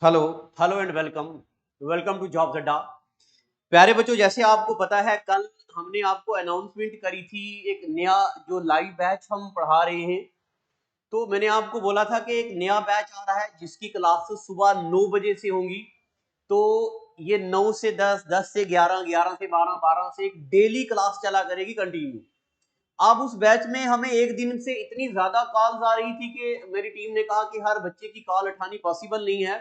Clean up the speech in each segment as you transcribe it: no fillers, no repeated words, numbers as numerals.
Hello hello and welcome welcome to Jobs Adda. प्यारे बच्चों, जैसे आपको पता है कल हमने आपको अनाउंसमेंट करी थी एक नया जो लाइव बैच हम पढ़ा रहे हैं। तो मैंने आपको बोला था कि एक नया बैच आ रहा है जिसकी क्लासेस सुबह 9 बजे से होंगी। तो ये 9 से 10, 10 से 11, 11 से 12, 12 से एक डेली क्लास चला करेगी कंटिन्यू। अब उस बैच में हमें एक दिन से इतनी ज्यादा कॉल्स आ रही थी कि मेरी टीम ने कहा कि हर बच्चे की कॉल उठानी पॉसिबल नहीं है।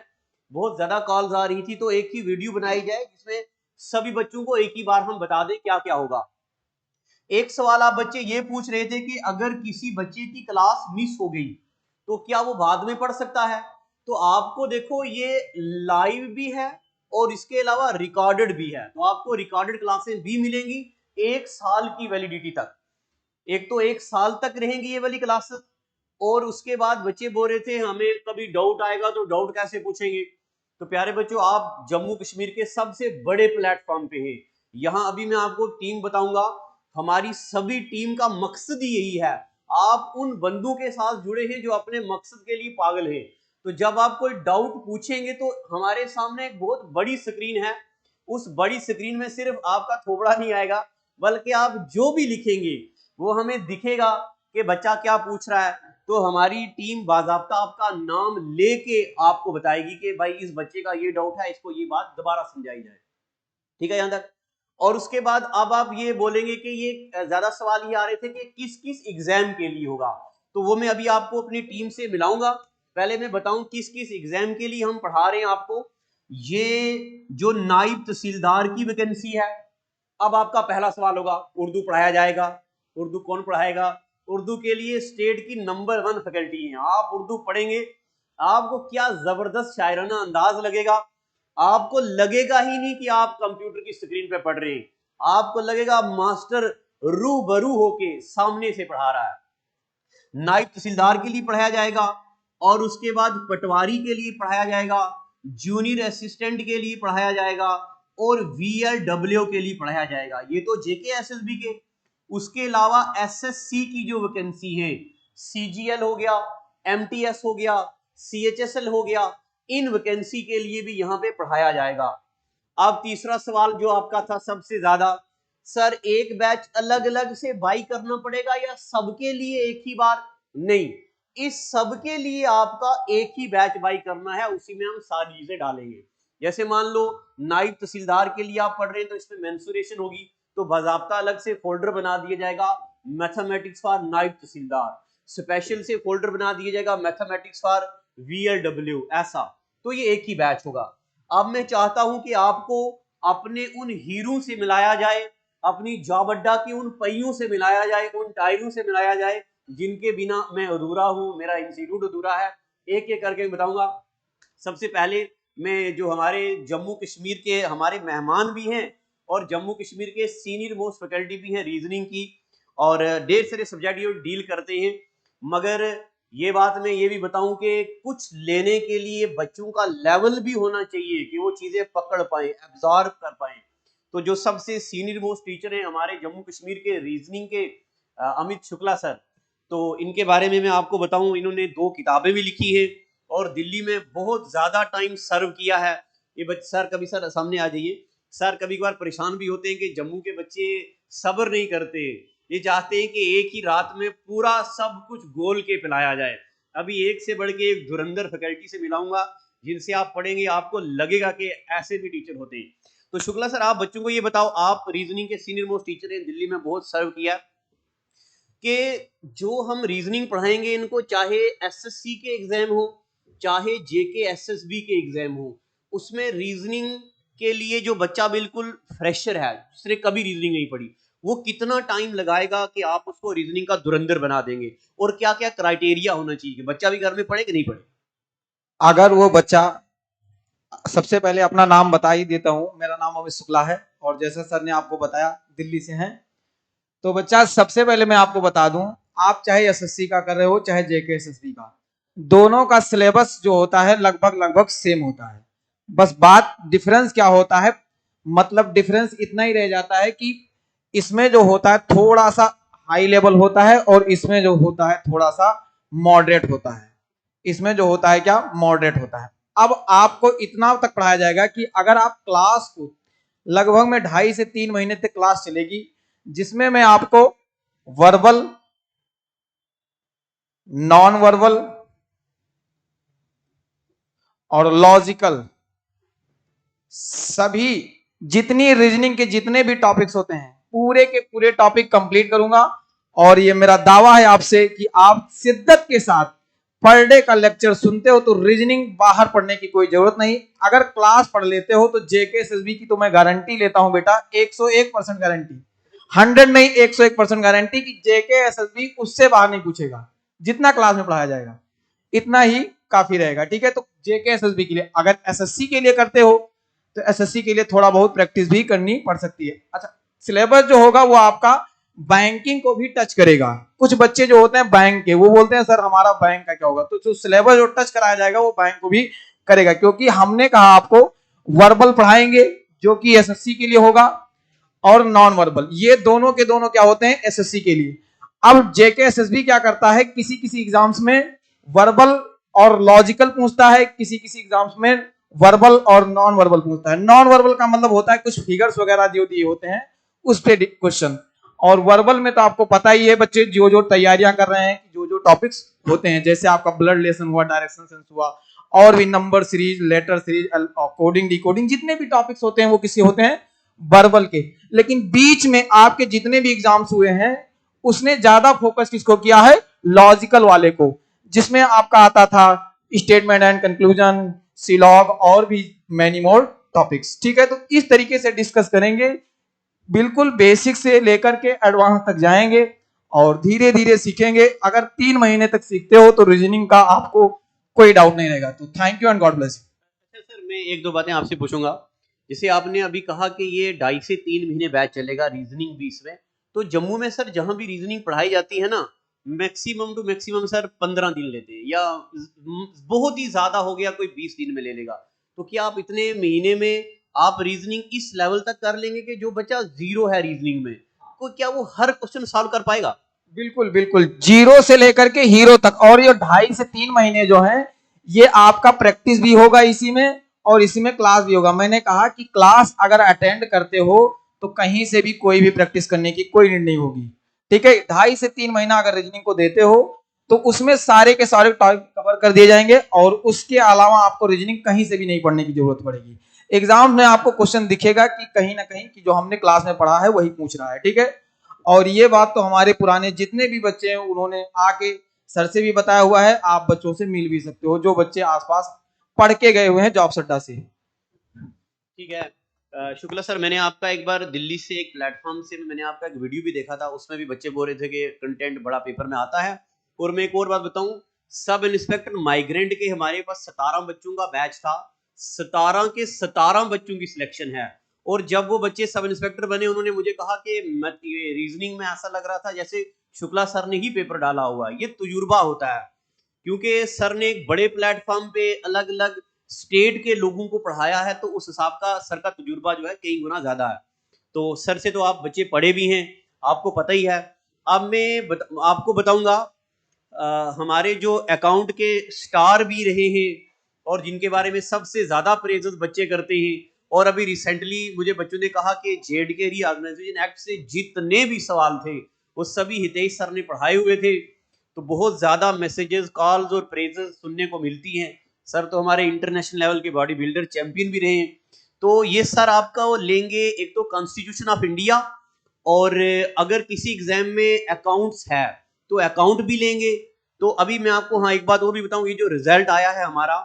बहुत ज्यादा कॉल्स आ रही थी, तो एक ही वीडियो बनाई जाए जिसमें सभी बच्चों को एक ही बार हम बता दें क्या क्या होगा। एक सवाल आप बच्चे ये पूछ रहे थे कि अगर किसी बच्चे की क्लास मिस हो गई तो क्या वो बाद में पढ़ सकता है। तो आपको देखो ये लाइव भी है और इसके अलावा रिकॉर्डेड भी है, तो आपको रिकॉर्डेड क्लासेस भी मिलेंगी 1 साल की वैलिडिटी तक। एक तो 1 साल तक रहेंगी ये वाली क्लासेस। और उसके बाद बच्चे बोल रहे थे हमें कभी डाउट आएगा तो डाउट कैसे पूछेंगे। तो प्यारे बच्चों, आप जम्मू कश्मीर के सबसे बड़े प्लेटफॉर्म पे हैं। यहाँ अभी मैं आपको टीम बताऊंगा। हमारी सभी टीम का मकसद ही यही है, आप उन बंदों के साथ जुड़े हैं जो अपने मकसद के लिए पागल हैं। तो जब आप कोई डाउट पूछेंगे तो हमारे सामने एक बहुत बड़ी स्क्रीन है। उस बड़ी स्क्रीन में सिर्फ आपका थोबड़ा नहीं आएगा, बल्कि आप जो भी लिखेंगे वो हमें दिखेगा कि बच्चा क्या पूछ रहा है। तो हमारी टीम बाज़ाब्ता आपका नाम लेके आपको बताएगी कि भाई इस बच्चे का ये डाउट है, इसको ये बात दोबारा समझाई जाए। ठीक है यहां तक। और उसके बाद अब आप ये बोलेंगे कि ये ज्यादा सवाल ये आ रहे थे कि किस किस एग्जाम के लिए होगा। तो वो मैं अभी आपको अपनी टीम से मिलाऊंगा। पहले मैं बताऊं किस किस एग्जाम के लिए हम पढ़ा रहे हैं आपको। ये जो नायब तहसीलदार की वैकेंसी है। अब आपका पहला सवाल होगा, उर्दू पढ़ाया जाएगा। उर्दू कौन पढ़ाएगा? उर्दू के लिए स्टेट की नंबर 1 फैकल्टी है। आप उर्दू पढ़ेंगे, आपको क्या जबरदस्त शायराना अंदाज लगेगा। आपको लगेगा ही नहीं कि आप कंप्यूटर की स्क्रीन पे पढ़ रहे हैं, आपको लगेगा मास्टर रूबरू होके सामने से पढ़ा रहा है। नायब तहसीलदार के लिए पढ़ाया जाएगा, और उसके बाद पटवारी के लिए पढ़ाया जाएगा, जूनियर असिस्टेंट के लिए पढ़ाया जाएगा, और VLW के लिए पढ़ाया जाएगा। ये तो JKSSB के। उसके अलावा SSC की जो वैकेंसी है, CGL हो गया, MTS हो गया, CHSL हो गया, इन वैकेंसी के लिए भी यहाँ पे पढ़ाया जाएगा। अब तीसरा सवाल जो आपका था सबसे ज्यादा, सर एक बैच अलग अलग से बाई करना पड़ेगा या सबके लिए एक ही बार? नहीं, इस सबके लिए आपका एक ही बैच बाई करना है, उसी में हम सारी चीजें डालेंगे। जैसे मान लो नायब तहसीलदार के लिए आप पढ़ रहे हैं तो इसमें मेंसुरेशन होगी, तो बाजाब्ता अलग से फोल्डर बना दिया जाएगा मैथमेटिक्स फॉर नायब तहसीलदार। स्पेशल से फोल्डर बना दिया जाएगा मैथमेटिक्स फॉर VLW, ऐसा। तो ये एक ही बैच होगा। अब मैं चाहता हूं कि आपको अपने उन हीरो से मिलाया जाए, अपनी जॉब अड्डा की उन पहियों से मिलाया जाए, उन टायरों से मिलाया जाए जिनके बिना मैं अधूरा हूं, मेरा इंस्टीट्यूट अधूरा है। एक एक करके बताऊंगा। सबसे पहले मैं जो हमारे जम्मू कश्मीर के हमारे मेहमान भी हैं और जम्मू कश्मीर के सीनियर मोस्ट फैकल्टी भी हैं रीजनिंग की, और ढेर सारे सब्जेक्ट ये डील करते हैं। मगर ये बात मैं ये भी बताऊं कि कुछ लेने के लिए बच्चों का लेवल भी होना चाहिए कि वो चीजें पकड़ पाए, एब्जॉर्ब कर पाए। तो जो सबसे सीनियर मोस्ट टीचर हैं हमारे जम्मू कश्मीर के रीजनिंग के, अमित शुक्ला सर, तो इनके बारे में मैं आपको बताऊं, इन्होंने 2 किताबें भी लिखी है और दिल्ली में बहुत ज्यादा टाइम सर्व किया है। ये बच्चे सर कभी सर सामने आ जाइए। सर कभी कभार परेशान भी होते हैं कि जम्मू के बच्चे सब्र नहीं करते, ये चाहते हैं कि एक ही रात में पूरा सब कुछ गोल के पिलाया जाए। अभी एक से बढ़ के एक धुरंधर फैकल्टी से मिलाऊंगा जिनसे आप पढ़ेंगे, आपको लगेगा कि ऐसे भी टीचर होते हैं। तो शुक्ला सर, आप बच्चों को ये बताओ, आप रीजनिंग के सीनियर मोस्ट टीचर हैं, दिल्ली में बहुत सर्व किया, कि जो हम रीजनिंग पढ़ाएंगे इनको, चाहे SSC के एग्जाम हो चाहे JKSSB के एग्जाम हो, उसमें रीजनिंग के लिए जो बच्चा बिल्कुल फ्रेशर है जिसने कभी रीजनिंग नहीं पढ़ी, वो कितना टाइम लगाएगा कि आप उसको रीजनिंग का धुरंधर बना देंगे? और क्या क्या क्राइटेरिया होना चाहिए कि बच्चा भी घर में पढ़े कि नहीं पढ़े? अगर वो बच्चा, सबसे पहले अपना नाम बता ही देता हूँ। मेरा नाम अमित शुक्ला है और जैसा सर ने आपको बताया दिल्ली से हैं। तो बच्चा, सबसे पहले मैं आपको बता दूं, आप चाहे SSC का कर रहे हो चाहे JKSSB का, दोनों का सिलेबस जो होता है लगभग लगभग सेम होता है। बस बात डिफरेंस क्या होता है, मतलब डिफरेंस इतना ही रह जाता है कि इसमें जो होता है थोड़ा सा हाई लेवल होता है और इसमें जो होता है थोड़ा सा मॉडरेट होता है। इसमें जो होता है क्या, मॉडरेट होता है। अब आपको इतना तक पढ़ाया जाएगा कि अगर आप क्लास को लगभग में 2.5 से 3 महीने तक क्लास चलेगी, जिसमें मैं आपको वर्बल, नॉन वर्बल और लॉजिकल सभी जितनी रीजनिंग के जितने भी टॉपिक्स होते हैं पूरे के पूरे टॉपिक कंप्लीट करूंगा। और ये मेरा दावा है आपसे कि आप शिद्दत के साथ पर डे का लेक्चर सुनते हो तो रीजनिंग बाहर पढ़ने की कोई जरूरत नहीं। अगर क्लास पढ़ लेते हो तो जेके एसएसबी की तो मैं गारंटी लेता हूं बेटा, 101% गारंटी, 100 नहीं 101% गारंटी कि जेके एसएसबी उससे बाहर नहीं पूछेगा जितना क्लास में पढ़ाया जाएगा, इतना ही काफी रहेगा। ठीक है, तो जेके एसएसबी के लिए, अगर एसएससी के लिए करते हो तो एसएससी के लिए थोड़ा बहुत प्रैक्टिस भी करनी पड़ सकती है। अच्छा, सिलेबस जो होगा वो आपका बैंकिंग को भी टच करेगा। कुछ बच्चे जो होते हैं बैंक के, वो बोलते हैं सर हमारा बैंक का क्या होगा, तो जो सिलेबस जो टच कराया जाएगा वो बैंक को भी करेगा, क्योंकि हमने कहा आपको वर्बल पढ़ाएंगे जो कि एसएससी के लिए होगा, और नॉन वर्बल, ये दोनों के दोनों क्या होते हैं एसएससी के लिए। अब जेके एसएसबी क्या करता है, किसी किसी एग्जाम्स में वर्बल और लॉजिकल पूछता है, किसी किसी एग्जाम्स में वर्बल और नॉन वर्बल पूछता है। नॉन वर्बल का मतलब होता है कुछ फिगर्स वगैरह जो दिए होते हैं उस पे क्वेश्चन, और वर्बल में तो आपको पता ही है बच्चे, जो जो तैयारियां कर रहे हैं, जो जो टॉपिक्स होते हैं, जैसे आपका ब्लड रिलेशन हुआ, डायरेक्शन सेंस हुआ, और भी number series, letter series, coding, decoding, जितने भी टॉपिक्स होते हैं वो किसी होते हैं वर्बल के। लेकिन बीच में आपके जितने भी एग्जाम्स हुए हैं उसने ज्यादा फोकस किसको किया है, लॉजिकल वाले को, जिसमें आपका आता था स्टेटमेंट एंड कंक्लूजन, सीलॉग, और भी मैनी मोर टॉपिक्स। ठीक है, तो इस तरीके से डिस्कस करेंगे, बिल्कुल बेसिक से लेकर के एडवांस तक जाएंगे और धीरे धीरे सीखेंगे। अगर 3 महीने तक सीखते हो तो रीजनिंग का आपको कोई डाउट नहीं रहेगा। तो thank you and God bless you. Sir मैं एक दो बातें आपसे पूछूंगा। जैसे आपने अभी कहा कि ये 2.5 से 3 महीने बैच चलेगा रीजनिंग भी इसमें, तो जम्मू में सर जहां भी रीजनिंग पढ़ाई जाती है ना, मैक्सिमम टू मैक्सिमम सर 15 दिन लेते हैं, या बहुत ही ज्यादा हो गया कोई 20 दिन में ले लेगा। तो क्या आप इतने महीने में आप रीजनिंग इस लेवल तक कर लेंगे कि जो बच्चा जीरो है रीजनिंग में, को क्या वो हर क्वेश्चन सॉल्व कर पाएगा? बिल्कुल बिल्कुल, जीरो से लेकर के हीरो तक। और ये 2.5 से 3 महीने जो है ये आपका प्रैक्टिस भी होगा इसी में, और इसी में क्लास भी होगा। मैंने कहा कि क्लास अगर अटेंड करते हो तो कहीं से भी कोई भी प्रैक्टिस करने की कोई नीड नहीं होगी। ठीक है, 2.5 से 3 महीना अगर रीजनिंग को देते हो तो उसमें सारे के सारे टॉपिक कवर कर दिए जाएंगे, और उसके अलावा आपको रीजनिंग कहीं से भी नहीं पढ़ने की जरूरत पड़ेगी। एग्जाम में आपको क्वेश्चन दिखेगा कि कहीं ना कहीं कि जो हमने क्लास में पढ़ा है वही पूछ रहा है। ठीक है, और ये बात तो हमारे पुराने जितने भी बच्चे हैं उन्होंने आके सर से भी बताया हुआ है, आप बच्चों से मिल भी सकते हो जो बच्चे आसपास पढ़ के गए हुए हैं जॉब्स अड्डा से। ठीक है, शुक्ला सर, मैंने आपका एक बार दिल्ली से एक प्लेटफॉर्म से मैंने आपका एक वीडियो भी देखा था, उसमें भी बच्चे बोल रहे थे कि कंटेंट बड़ा पेपर में आता है। और मैं एक और बात बताऊं, सब इंस्पेक्टर माइग्रेंट के हमारे पास 17 बच्चों का बैच था, 17 के 17 बच्चों की सिलेक्शन है। और जब वो बच्चे सब इंस्पेक्टर बने उन्होंने मुझे कहा कि मत, ये रीजनिंग में ऐसा लग रहा था जैसे शुक्ला सर ने ही पेपर डाला हुआ है। ये तजुर्बा होता है, क्योंकि सर ने एक बड़े प्लेटफॉर्म पे अलग अलग स्टेट के लोगों को पढ़ाया है, तो उस हिसाब का सर का तजुर्बा जो है कई गुना ज्यादा है। तो सर से तो आप बच्चे पढ़े भी हैं, आपको पता ही है। अब मैं आपको बताऊंगा, हमारे जो अकाउंट के स्टार भी रहे हैं और जिनके बारे में सबसे ज्यादा प्रेजेस बच्चे करते हैं, और अभी रिसेंटली मुझे बच्चों ने कहा कि जेडके रीऑर्गेनाइजेशन एक्ट से जितने भी सवाल थे वो सभी हितेश सर ने पढ़ाए हुए थे। तो बहुत ज्यादा मैसेजेस, कॉल्स और प्रेजेस सुनने को मिलती हैं। सर तो हमारे इंटरनेशनल लेवल के बॉडी बिल्डर चैंपियन भी रहे हैं। तो ये सर आपका वो लेंगे, एक तो कॉन्स्टिट्यूशन ऑफ इंडिया, और अगर किसी एग्जाम में अकाउंट्स है तो अकाउंट भी लेंगे। तो अभी मैं आपको हाँ एक बात और भी बताऊं, ये जो रिजल्ट आया है हमारा,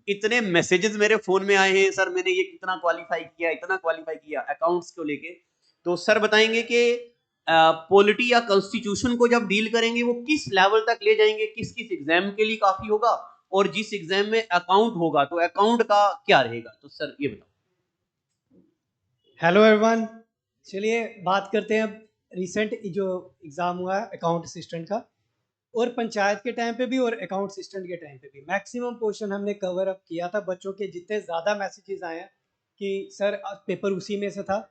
इतने मैसेजेस मेरे फोन में आए हैं, सर मैंने ये कितना क्वालिफाई किया, इतना क्वालिफाई किया अकाउंट्स को लेके। तो सर बताएंगे कि पॉलिटी या कॉन्स्टिट्यूशन को जब डील करेंगे वो किस लेवल तक ले जाएंगे, किस किस एग्जाम के लिए काफी होगा, और जिस एग्जाम में अकाउंट होगा तो अकाउंट का क्या रहेगा। तो सर ये बताओ। हेलो एवरीवन, चलिए बात करते हैं अब रिसेंट जो एग्ज़ाम हुआ है अकाउंट असिस्टेंट का, और पंचायत के टाइम पे भी और अकाउंट असिस्टेंट के टाइम पे भी मैक्सिमम पोर्शन हमने कवर अप किया था। बच्चों के जितने ज़्यादा मैसेजेस आए हैं कि सर पेपर उसी में से था,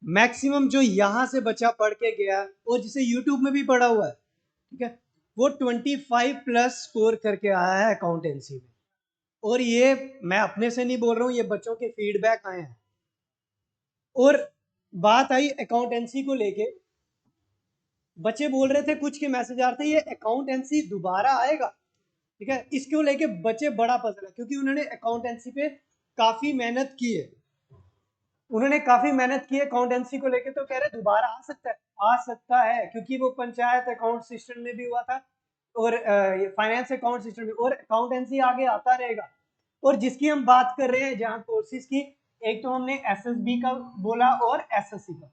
मैक्सिमम जो यहाँ से बच्चा पढ़ के गया और जिसे यूट्यूब में भी पढ़ा हुआ है, ठीक है, वो 25 प्लस स्कोर करके आया है अकाउंटेंसी में। और ये मैं अपने से नहीं बोल रहा हूँ, ये बच्चों के फीडबैक आए हैं। और बात आई अकाउंटेंसी को लेके, बच्चे बोल रहे थे, कुछ के मैसेज आ रहे थे, ये अकाउंटेंसी दोबारा आएगा, ठीक है। इसको लेके बच्चे बड़ा पजल है, क्योंकि उन्होंने अकाउंटेंसी पे काफी मेहनत की है, उन्होंने काफी मेहनत की है अकाउंटेंसी को लेके, तो कह रहे दोबारा आ सकता है, क्योंकि वो पंचायत अकाउंट सिस्टम में भी हुआ था और फाइनेंस अकाउंट सिस्टम में, और अकाउंटेंसी आगे आता रहेगा। और जिसकी हम बात कर रहे हैं जहां कोर्सेज की, एक तो हमने एसएसबी का बोला और एसएससी का,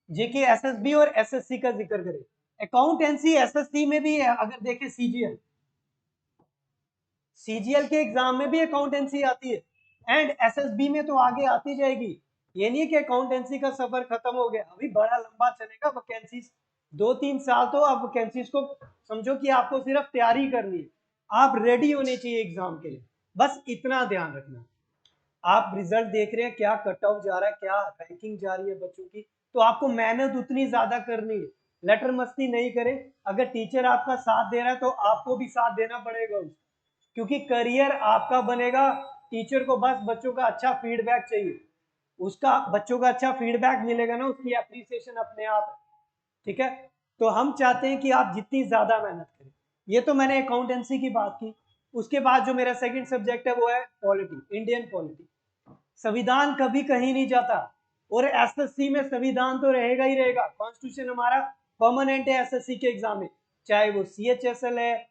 जेके एसएसबी और एसएससी का जिक्र करें। अकाउंटेंसी एसएससी में भी है, अगर देखें सीजीएल के एग्जाम में भी अकाउंटेंसी आती है, एंड एसएसबी में तो आगे आती जाएगी। ये नहीं है कि अकाउंटेंसी का सफर खत्म हो गया, अभी बड़ा लंबा चलेगा। वैकेंसीज 2-3 साल तो आप वैकेंसीज को समझो कि आपको सिर्फ तैयारी करनी है, आप रेडी होने चाहिए एग्जाम के लिए, बस इतना ध्यान रखना। आप रिजल्ट देख रहे हैं, क्या कट ऑफ जा रहा है, क्या रैंकिंग जा रही है बच्चों की, तो आपको मेहनत उतनी ज्यादा करनी है, लेटर मस्ती नहीं करें। अगर टीचर आपका साथ दे रहा है तो आपको भी साथ देना पड़ेगा उसको, क्योंकि करियर आपका बनेगा। टीचर को बस बच्चों का अच्छा फीडबैक चाहिए, उसका बच्चों का अच्छा फीडबैक मिलेगा ना, उसकी एप्रिसिएशन अपने आप है, ठीक है। तो हम चाहते हैं कि आप जितनी ज्यादा मेहनत करें। ये तो मैंने अकाउंटेंसी की बात की। उसके बाद जो मेरा सेकंड सब्जेक्ट है वो है पॉलिटी, इंडियन पॉलिटी। संविधान कभी कहीं नहीं जाता, और एसएससी में संविधान तो रहेगा ही रहेगा। कॉन्स्टिट्यूशन हमारा परमानेंट है एसएससी के एग्जाम में, चाहे वो सीएचएसएल है,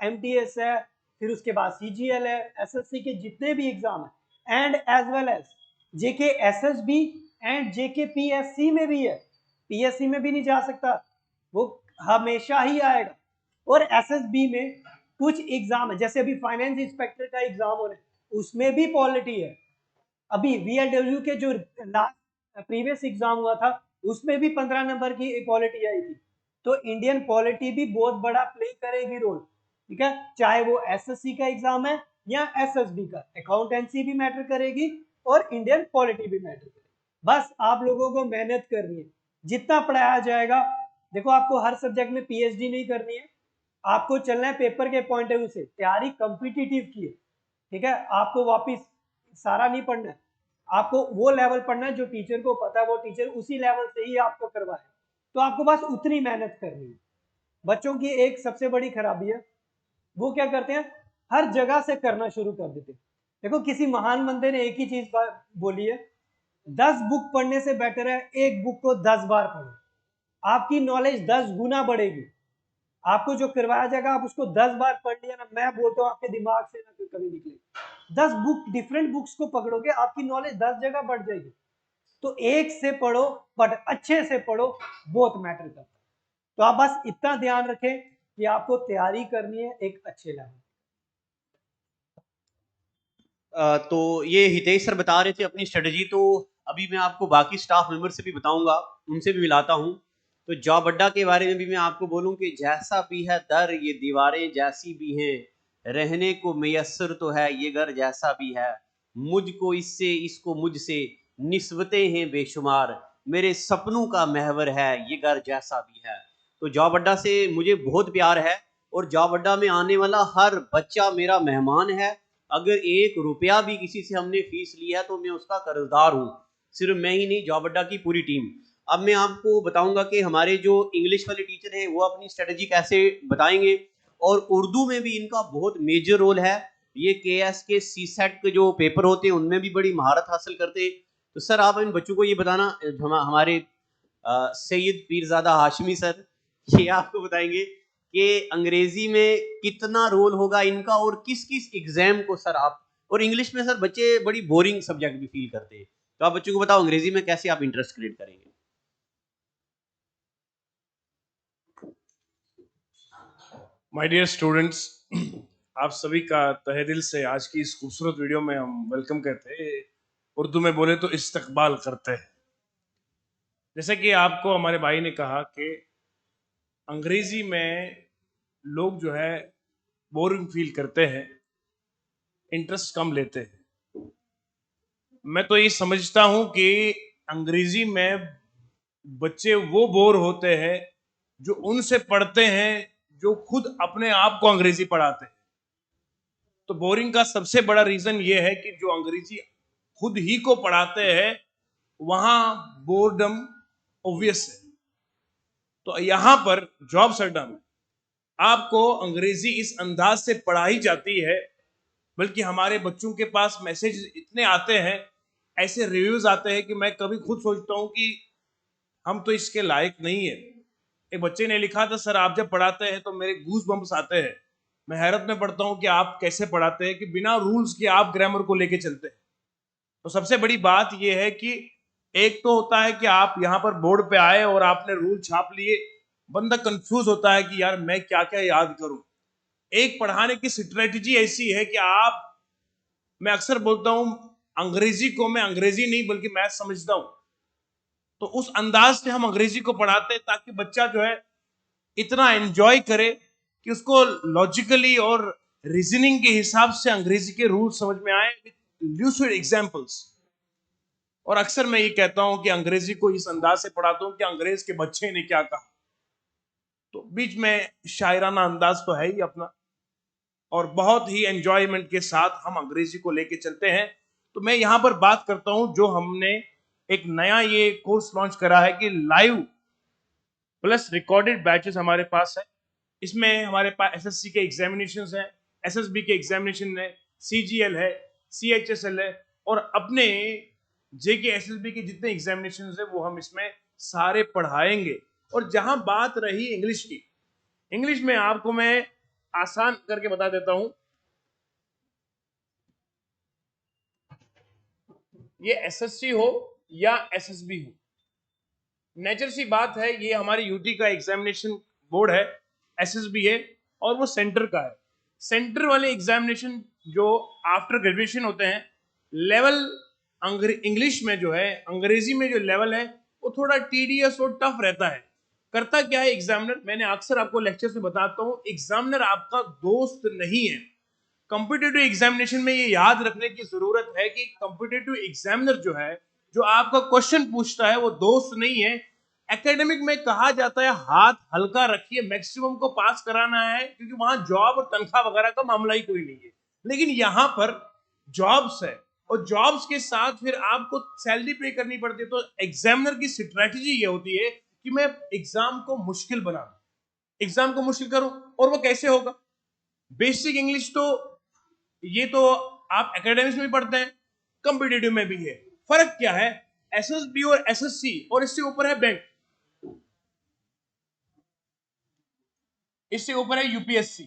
एमटीएस है, फिर उसके बाद सीजीएल है, एसएससी के जितने भी एग्जाम है, and as well as JK SSB and JK PSC में भी है। पीएससी में भी नहीं जा सकता, वो हमेशा ही आएगा। और एसएसबी में कुछ एग्जाम है, जैसे अभी फाइनेंस इंस्पेक्टर का एग्जाम हो रहा है, उसमें भी पॉलिटी है। अभी वीएलडब्ल्यू के जो लास्ट प्रीवियस एग्जाम हुआ था, उसमें भी 15 नंबर की पॉलिटी आई थी। तो इंडियन पॉलिटी भी बहुत बड़ा प्ले करेगी रोल, ठीक है। चाहे वो एसएससी का एग्जाम है या एसएसबी का, अकाउंटेंसी भी मैटर करेगी और इंडियन पॉलिटी भी मैटर करेगी। बस आप लोगों को मेहनत करनी है, जितना पढ़ाया जाएगा। देखो, आपको हर सब्जेक्ट में पीएचडी नहीं करनी है, आपको चलना है पेपर के पॉइंट ऑफ व्यू से। तैयारी कॉम्पिटिटिव की है, ठीक है। आपको वापिस सारा नहीं पढ़ना है, आपको वो लेवल पढ़ना है जो टीचर को पता है, वो टीचर उसी लेवल से ही आपको करवाए। तो आपको बस उतनी मेहनत करनी है। बच्चों की एक सबसे बड़ी खराबी है, वो क्या करते हैं, हर जगह से करना शुरू कर देते हैं। देखो, किसी महान बंदे ने एक ही चीज बोली है, 10 बुक पढ़ने से बेटर है एक बुक को 10 बार पढ़ो, आपकी नॉलेज 10 गुना बढ़ेगी। आपको जो करवाया जाएगा आप उसको 10 बार पढ़ लिया ना, मैं बोलता हूँ आपके दिमाग से ना कभी निकले। 10 बुक, डिफरेंट बुक्स को पकड़ोगे, आपकी नॉलेज 10 जगह बढ़ जाएगी। तो एक से पढ़ो, बट अच्छे से पढ़ो, बहुत मैटर करता है। तो आप बस इतना ध्यान रखें कि आपको तैयारी करनी है एक अच्छे लेवल। तो ये हितेश सर बता रहे थे अपनी स्ट्रेटजी, तो अभी मैं आपको बाकी स्टाफ मेंबर से भी बताऊंगा, उनसे भी मिलाता हूं। तो जॉब अड्डा के बारे में भी मैं आपको बोलूं कि जैसा भी है दर, ये दीवारें जैसी भी हैं, रहने को मैसर तो है ये घर जैसा भी है, मुझको इससे इसको मुझसे निस्बतें हैं बेशुमार, मेरे सपनों का महवर है ये घर जैसा भी है। तो जॉब अड्डा से मुझे बहुत प्यार है, और जॉब अड्डा में आने वाला हर बच्चा मेरा मेहमान है। अगर 1 रुपया भी किसी से हमने फीस लिया है तो मैं उसका कर्जदार हूँ, सिर्फ मैं ही नहीं, जॉब अड्डा की पूरी टीम। अब मैं आपको बताऊंगा कि हमारे जो इंग्लिश वाले टीचर हैं वो अपनी स्ट्रेटजी कैसे बताएंगे, और उर्दू में भी इनका बहुत मेजर रोल है। ये केएस के सीसेट के जो पेपर होते हैं उनमें भी बड़ी महारत हासिल करते हैं। तो सर आप इन बच्चों को ये बताना, हमारे सैयद पीरजादा हाशमी सर ये आपको बताएंगे कि अंग्रेजी में कितना रोल होगा इनका, और किस किस एग्जाम को सर आप, और इंग्लिश में सर बच्चे बड़ी बोरिंग सब्जेक्ट भी फील करते हैं, तो आप बच्चों को बताओ अंग्रेजी में कैसे आप इंटरेस्ट क्रिएट करेंगे। माय डियर स्टूडेंट्स, आप सभी का तहे दिल से आज की इस खूबसूरत वीडियो में हम वेलकम कहते हैं। उर्दू में बोले तो इस्तकबाल करते हैं। जैसे कि आपको हमारे भाई ने कहा कि अंग्रेजी में लोग जो है बोरिंग फील करते हैं, इंटरेस्ट कम लेते हैं। मैं तो ये समझता हूं कि अंग्रेजी में बच्चे वो बोर होते हैं जो उनसे पढ़ते हैं जो खुद अपने आप को अंग्रेजी पढ़ाते हैं। तो बोरिंग का सबसे बड़ा रीजन ये है कि जो अंग्रेजी खुद ही को पढ़ाते हैं वहां बोर्डम ऑब्वियस है। तो यहां पर जॉब्स अड्डा में आपको अंग्रेजी इस अंदाज से पढ़ाई जाती है, बल्कि हमारे बच्चों के पास मैसेज इतने आते हैं, ऐसे रिव्यूज आते हैं कि मैं कभी खुद सोचता हूं कि हम तो इसके लायक नहीं है। एक बच्चे ने लिखा था, सर आप जब पढ़ाते हैं तो मेरे गूज बम्प्स आते हैं, मैं हैरत में पढ़ता हूं कि आप कैसे पढ़ाते हैं कि बिना रूल्स के आप ग्रामर को लेके चलते हैं। तो सबसे बड़ी बात यह है कि एक तो होता है कि आप यहां पर बोर्ड पे आए और आपने रूल छाप लिए, बंदा कंफ्यूज होता है कि यार मैं क्या क्या याद करूं। एक पढ़ाने की स्ट्रेटजी ऐसी है कि आप, मैं अक्सर बोलता हूं अंग्रेजी को मैं अंग्रेजी नहीं बल्कि मैथ समझता हूं, तो उस अंदाज से हम अंग्रेजी को पढ़ाते हैं ताकि बच्चा जो है इतना एंजॉय करे कि उसको लॉजिकली और रीजनिंग के हिसाब से अंग्रेजी के रूल समझ में आए विद ल्यूसिड एग्जांपल्स। और अक्सर मैं ये कहता हूं कि अंग्रेजी को इस अंदाज से पढ़ाता हूं कि अंग्रेज के बच्चे ने क्या कहा, तो बीच में शायराना अंदाज तो है ही अपना, और बहुत ही एंजॉयमेंट के साथ हम अंग्रेजी को लेके चलते हैं। तो मैं यहां पर बात करता हूं जो हमने एक नया ये कोर्स लॉन्च करा है कि लाइव प्लस रिकॉर्डेड बैचेस हमारे पास है। इसमें हमारे पास एसएससी के एग्जामिनेशंस हैं, एसएसबी के एग्जामिनेशन है, सीजीएल है, सीएचएसएल है, और अपने जेके एसएसबी के जितने एग्जामिनेशंस है वो हम इसमें सारे पढ़ाएंगे। और जहां बात रही इंग्लिश की, इंग्लिश में आपको मैं आसान करके बता देता हूं, ये एसएससी हो या एसएसबी हो, नेचर सी बात है, ये हमारी यूटी का एग्जामिनेशन बोर्ड है, एसएसबी है, और वो सेंटर का है। सेंटर वाले एग्जामिनेशन जो आफ्टर ग्रेजुएशन होते हैं, लेवल इंग्लिश में जो है, अंग्रेजी में जो लेवल है वो थोड़ा टीडियस और टफ रहता है। करता क्या है एग्जामिनर, मैंने अक्सर आपको लेक्चर में बताता हूं, एग्जामिनर आपका दोस्त नहीं है। कॉम्पिटिटिव एग्जामिनेशन में ये याद रखने की जरूरत है कि कॉम्पिटिटिव एग्जामिनर जो है, जो आपका क्वेश्चन पूछता है, वो दोस्त नहीं है। एकेडमिक में कहा जाता है हाथ हल्का रखिए, मैक्सिमम को पास कराना है, क्योंकि वहां जॉब और तनख्वाह वगैरह का मामला ही कोई नहीं है। लेकिन यहां पर जॉब्स है, और जॉब्स के साथ फिर आपको सैलरी पे करनी पड़ती है। तो एग्जामिनर की स्ट्रेटजी ये होती है कि मैं एग्जाम को मुश्किल बना, एग्जाम को मुश्किल करूं। और वो कैसे होगा? बेसिक इंग्लिश तो ये तो आप एकेडमिक्स में भी पढ़ते हैं, कॉम्पिटिटिव में भी है। फर्क क्या है? एसएसबी और एसएससी, और इससे ऊपर है बैंक, इससे ऊपर है यूपीएससी।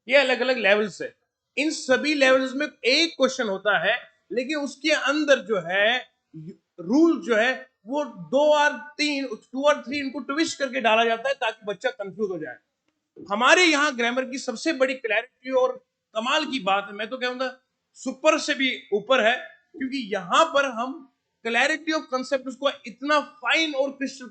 ये अलग अलग लेवल्स है। इन सभी लेवल्स में एक क्वेश्चन होता है, लेकिन उसके अंदर जो है रूल जो है वो 2 और 3 इनको ट्विस्ट करके डाला जाता है ताकि बच्चा कंफ्यूज हो जाए। हमारे यहाँ ग्रामर की सबसे बड़ी क्लैरिटी और कमाल की बात है, मैं तो कहूंगा सुपर से भी ऊपर है, क्योंकि यहां पर हम क्लैरिटी ऑफ कंसेप्ट उसको इतना फाइन और क्रिस्टल